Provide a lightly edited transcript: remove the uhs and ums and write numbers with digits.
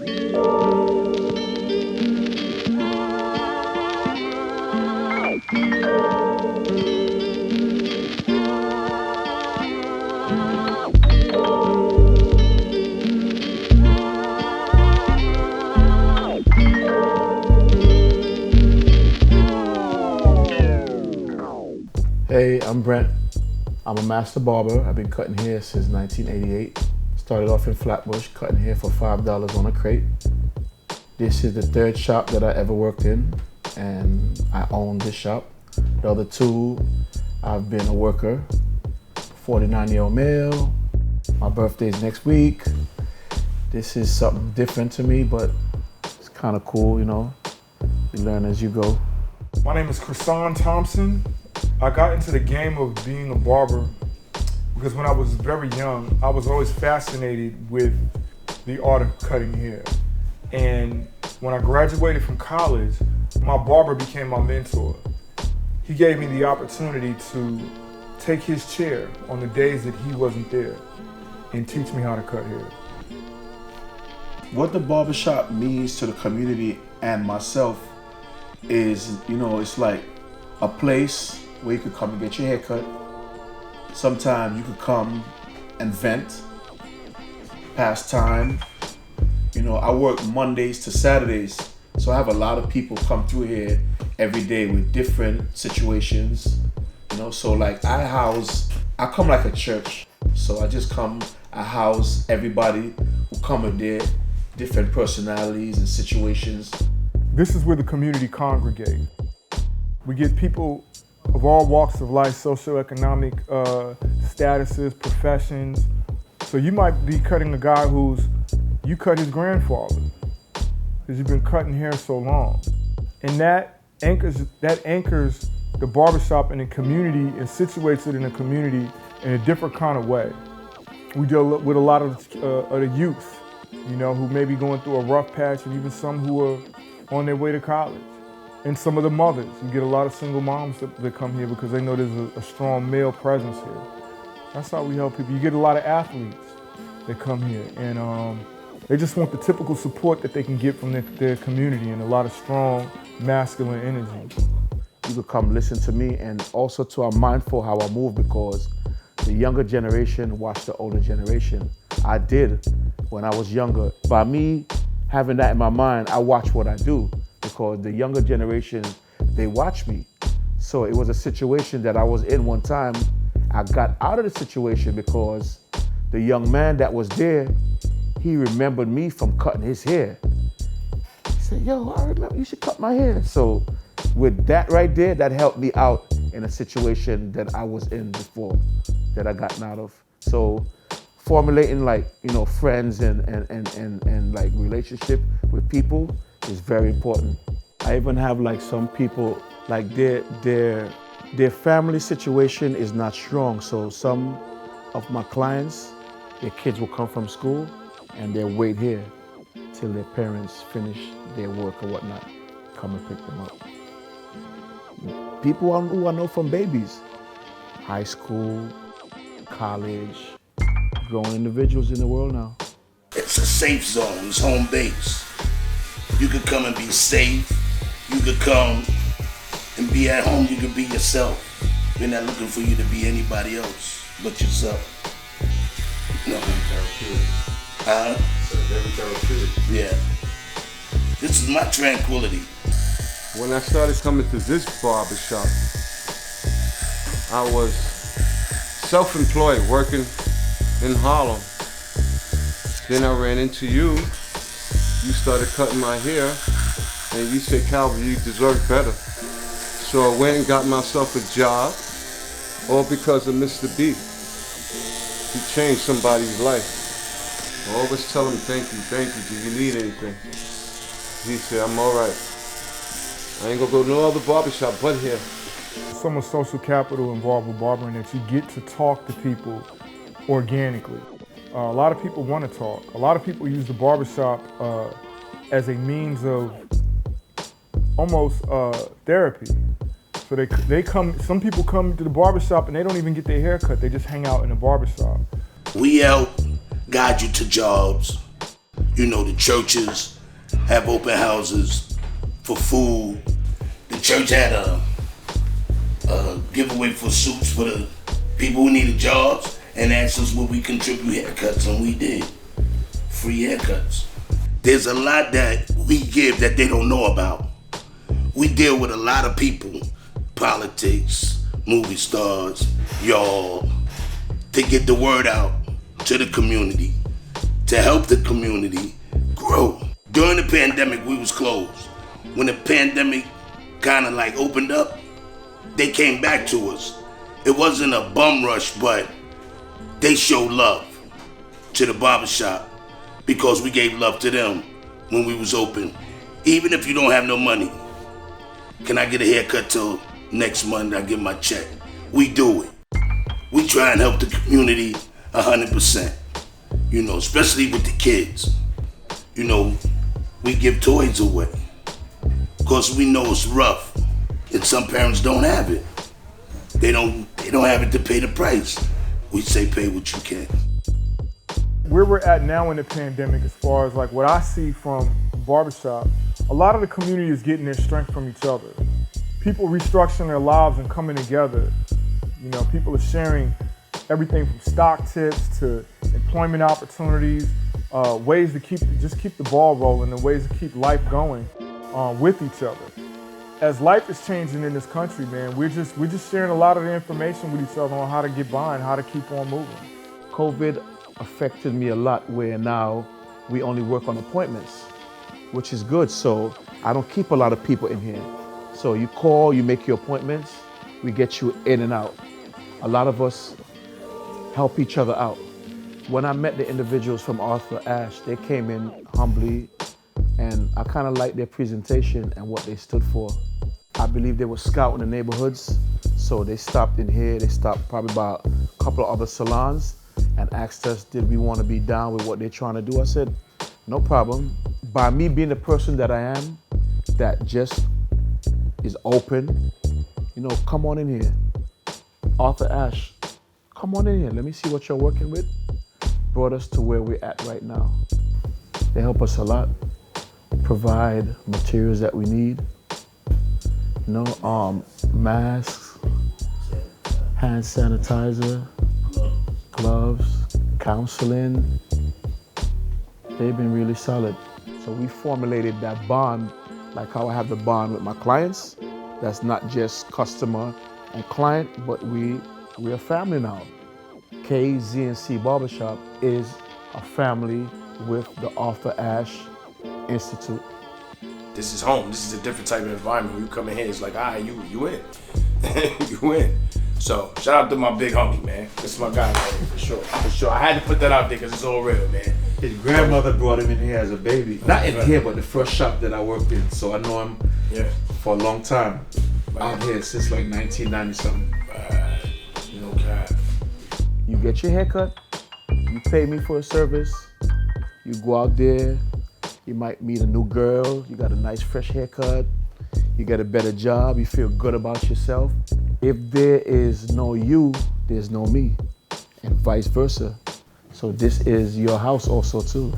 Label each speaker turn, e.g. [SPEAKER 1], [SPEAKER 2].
[SPEAKER 1] Hey, I'm Brent. I'm a master barber. I've been cutting hair since 1988. Started off in Flatbush, cutting hair for $5 on a crate. This is the third shop that I ever worked in, and I own this shop. The other two, I've been a worker, 49-year-old male. My birthday's next week. This is something different to me, but it's kind of cool, you know. You learn as you go.
[SPEAKER 2] My name is Chrisan Thompson. I got into the game of being a barber because when I was very young, I was always fascinated with the art of cutting hair. And when I graduated from college, my barber became my mentor. He gave me the opportunity to take his chair on the days that he wasn't there and teach me how to cut hair.
[SPEAKER 1] What the barbershop means to the community and myself is, you know, it's like a place where you could come and get your hair cut. Sometimes you could come and vent, pass time. You know, I work Mondays to Saturdays, so I have a lot of people come through here every day with different situations. You know, so like I come like a church. So I just come, I house everybody who come with their different personalities and situations.
[SPEAKER 2] This is where the community congregate. We get people of all walks of life, socioeconomic statuses, professions. So you might be cutting a guy you cut his grandfather because you've been cutting hair so long. And that anchors the barbershop in a community and situates it in a community in a different kind of way. We deal with a lot of the youth, you know, who may be going through a rough patch, and even some who are on their way to college. And some of the mothers. You get a lot of single moms that come here because they know there's a strong male presence here. That's how we help people. You get a lot of athletes that come here, and they just want the typical support that they can get from their community and a lot of strong masculine energy.
[SPEAKER 1] You could come listen to me, and also too, I'm mindful how I move because the younger generation watch the older generation. I did when I was younger. By me having that in my mind, I watch what I do because the younger generation, they watch me. So it was a situation that I was in one time. I got out of the situation because the young man that was there, he remembered me from cutting his hair. He said, yo, I remember you should cut my hair. So with that right there, that helped me out in a situation that I was in before, that I gotten out of. So formulating like, you know, friends and like relationship with people is very important. I even have like some people, like their family situation is not strong. So some of my clients, their kids will come from school and they'll wait here till their parents finish their work or whatnot, come and pick them up. People who I know from babies, high school, college, grown individuals in the world now.
[SPEAKER 3] It's a safe zone, it's home base. You could come and be safe. You could come and be at home. You could be yourself. We're not looking for you to be anybody else but yourself. No.
[SPEAKER 4] Very therapeutic.
[SPEAKER 3] Yeah. This is my tranquility.
[SPEAKER 4] When I started coming to this barbershop, I was self-employed, working in Harlem. Then I ran into you. You started cutting my hair, and you said, Calvin, you deserve better. So I went and got myself a job, all because of Mr. B. He changed somebody's life. I always tell him, thank you, do you need anything? He said, I'm all right. I ain't gonna go to no other barbershop but here.
[SPEAKER 2] So much social capital involved with barbering that you get to talk to people organically. A lot of people want to talk. A lot of people use the barbershop as a means of almost therapy. So they come. Some people come to the barbershop and they don't even get their hair cut. They just hang out in the barbershop.
[SPEAKER 3] We help guide you to jobs. You know, the churches have open houses for food. The church had a giveaway for suits for the people who needed jobs and asked us would we contribute haircuts, and we did. Free haircuts. There's a lot that we give that they don't know about. We deal with a lot of people, politics, movie stars, y'all, to get the word out to the community, to help the community grow. During the pandemic, we was closed. When the pandemic kind of like opened up, they came back to us. It wasn't a bum rush, but they showed love to the barbershop because we gave love to them when we was open. Even if you don't have no money, can I get a haircut till next month? I get my check. We do it. We try and help the community 100%. You know, especially with the kids. You know, we give toys away because we know it's rough and some parents don't have it. They don't have it to pay the price. We say pay what you can.
[SPEAKER 2] Where we're at now in the pandemic, as far as like what I see from Barbershop, a lot of the community is getting their strength from each other. People restructuring their lives and coming together. You know, people are sharing everything from stock tips to employment opportunities, ways to keep the ball rolling and ways to keep life going with each other. As life is changing in this country, man, we're just sharing a lot of the information with each other on how to get by and how to keep on moving.
[SPEAKER 1] COVID affected me a lot where now we only work on appointments, which is good. So I don't keep a lot of people in here. So you call, you make your appointments, we get you in and out. A lot of us help each other out. When I met the individuals from Ashe, they came in humbly, and I kind of liked their presentation and what they stood for. I believe they were scouting the neighborhoods, so they stopped in here. They stopped probably by a couple of other salons and asked us, did we want to be down with what they're trying to do? I said, no problem. By me being the person that I am, that just is open, you know, come on in here. Ashe, come on in here. Let me see what you're working with. Brought us to where we're at right now. They help us a lot, provide materials that we need. You know, masks, hand sanitizer, gloves, counseling. They've been really solid. So we formulated that bond, like how I have the bond with my clients. That's not just customer and client, but we're a family now. KZNC Barbershop is a family with the Ashe Institute.
[SPEAKER 5] This is home. This is a different type of environment. When you come in here, it's like, all right, you in. You in. So, shout out to my big homie, man. This is my guy, man, for sure. For sure. I had to put that out there because it's all real, man.
[SPEAKER 1] His grandmother brought him in here as a baby. Not in here, but the first shop that I worked in. So I know him for a long time. Out here since like 1990 something.
[SPEAKER 5] No cap.
[SPEAKER 1] You get your haircut, you pay me for a service, you go out there, you might meet a new girl, you got a nice fresh haircut, you get a better job, you feel good about yourself. If there is no you, there's no me, and vice versa. So this is your house also too.